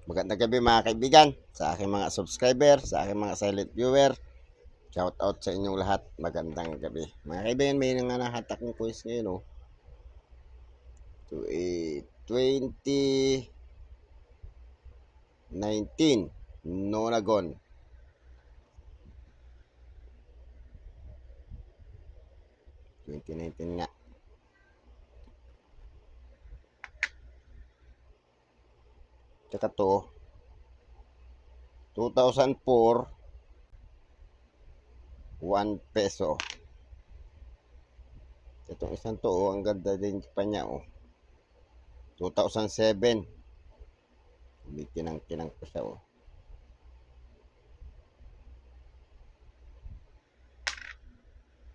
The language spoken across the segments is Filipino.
Magandang gabi mga kaibigan, sa aking mga subscriber, sa aking mga silent viewer. Shout out sa inyong lahat. Magandang gabi. Mga kaibigan, may nga nahatak ng quiz ngayon, oh. To a 2019 Nonagon. nga. Tsaka to, 2004, 1 peso. Itong isang to, oh, ang ganda din pa niya, oh. 2007. Kinang pa siya, oh.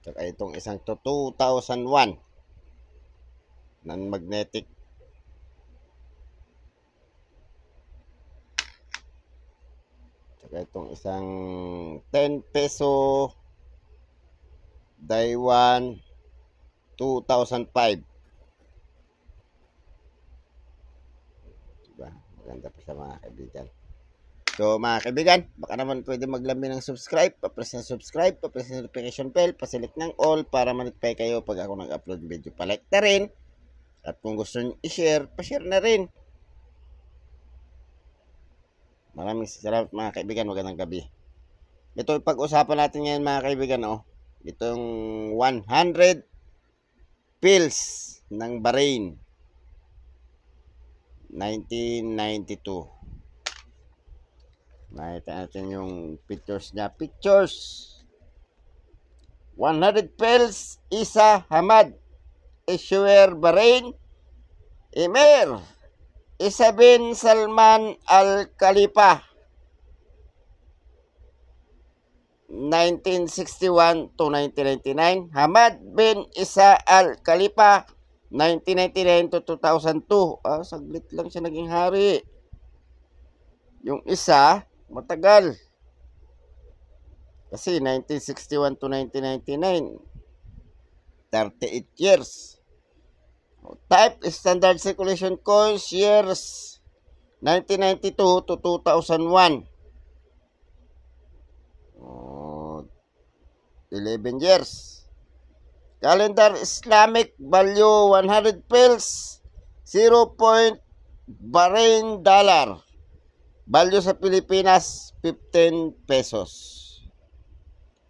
Tsaka itong isang to, 2001. Non-magnetic. Tsaka itong isang 10 peso Daiwan 2005. Diba? Maganda pa sa mga kaibigan. So mga kaibigan, baka naman pwede maglambing ng subscribe, pa-press ng subscribe, pa-press ng notification bell, pa-select ng all para ma-notify kayo pag ako nag-upload video. Pa-like na rin. At kung gusto nyo i-share, pa-share na rin. Maraming salamat mga kaibigan, magandang gabi. Ito pag-usapan natin ngayon mga kaibigan, oh. Itong 100 pills ng Bahrain 1992. Makita natin yung pictures niya. Pictures. 100 pills Isa Hamad Issuer Bahrain Emir Isa bin Salman Al Khalifa 1961 to 1999. Hamad bin Isa Al Khalifa 1999 to 2002. Saglit lang siya naging hari. Yung isa, matagal. Kasi 1961 to 1999, 38 years. Type Standard Circulation Coins years 1992 to 2001. 11 years. Calendar Islamic value 100 pills 0. Bahrain dollar. Value sa Pilipinas 15 pesos.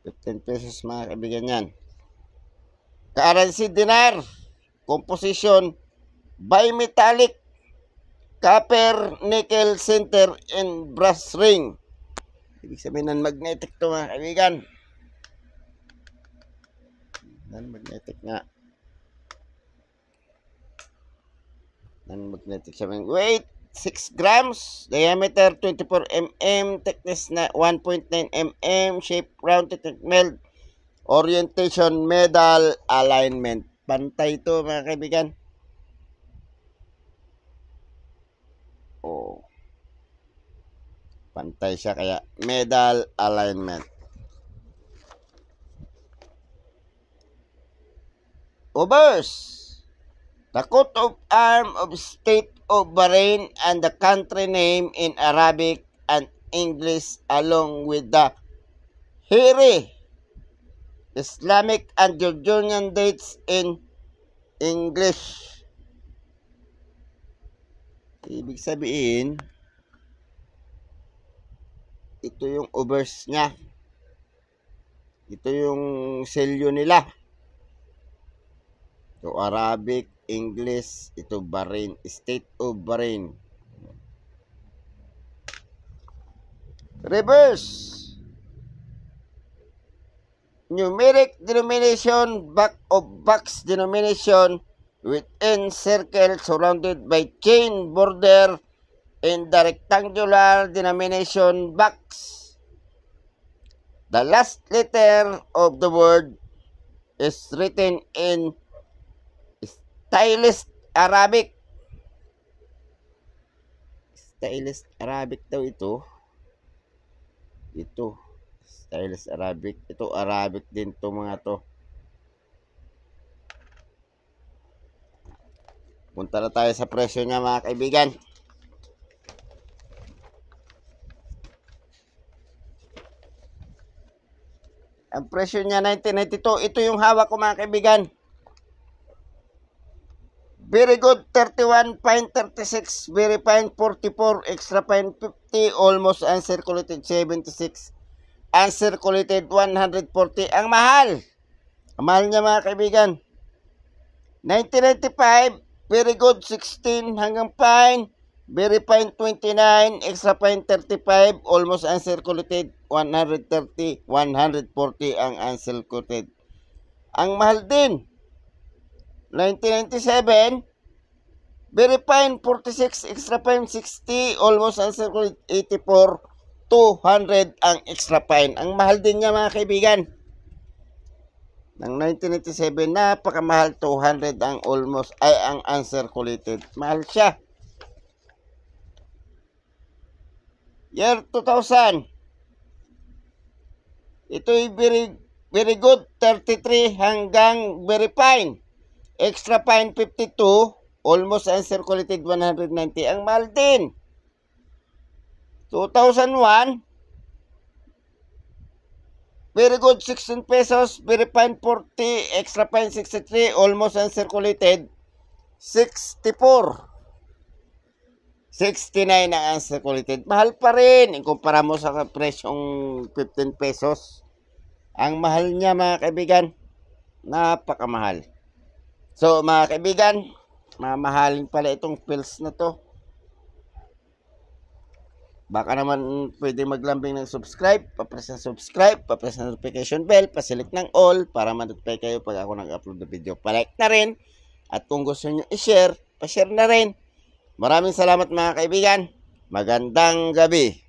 15 pesos mga kaibigan yan. Currency dinar. Composition bimetallic, copper, nickel, center, and brass ring. Ibig sabihin ng magnetic to mga kaibigan. Non-magnetic nga. Non-magnetic siya. Weight 6 grams, diameter 24 mm, thickness na 1.9 mm, shape rounded and meld, orientation, medal, alignment. Pantay to mga kaibigan. Oh. Pantay siya kaya medal, alignment. Obers. The coat of arms of state of Bahrain and the country name in Arabic and English along with the Hiri, Islamic and Jordanian dates in English. Ibig sabihin, ito yung obers niya. Ito yung selyo nila. Ito Arabic, English, ito Bahrain, State of Bahrain. Reverse. Numeric denomination, back of box denomination within circle surrounded by chain border in the rectangular denomination box. The last letter of the word is written in Stylist Arabic. Stylist Arabic daw ito. Ito. Stylist Arabic. Ito Arabic din to mga to. Punta na tayo sa presyo niya mga kaibigan. Ang presyo niya 1992. Ito yung hawak ko mga kaibigan. Very good 31.36, very fine 44, extra fine 50, almost uncirculated 76, uncirculated 140. Ang mahal. Ang mahal niya mga kaibigan. 1995, very good 16 hanggang fine, very fine 29, extra fine 35, almost uncirculated 130, 140 ang uncirculated. Ang mahal din. 1997, very fine 46, extra fine 60, almost uncirculated 84, 200 ang extra fine. Ang mahal din niya mga kaibigan. Ng 1997, napakamahal, 200 ang almost, ay ang uncirculated. Mahal siya. Year 2000, ito'y very good 33 hanggang very fine. Extra fine 52, almost uncirculated 190. Ang mahal din. 2001, very good 16 pesos, very fine 40, extra fine 63, almost uncirculated 64. 69 ang uncirculated. Mahal pa rin. Ikumpara mo sa presyong 15 pesos. Ang mahal niya mga kaibigan, napakamahal. So mga kaibigan, mamahalin pala itong pills na to. Baka naman pwede maglambing ng subscribe, papress ng subscribe, papress ng notification bell, paselect ng all para ma-notify kayo pag ako nag-upload ng video. Palike na rin. At kung gusto nyo i-share, pa-share na rin. Maraming salamat mga kaibigan. Magandang gabi.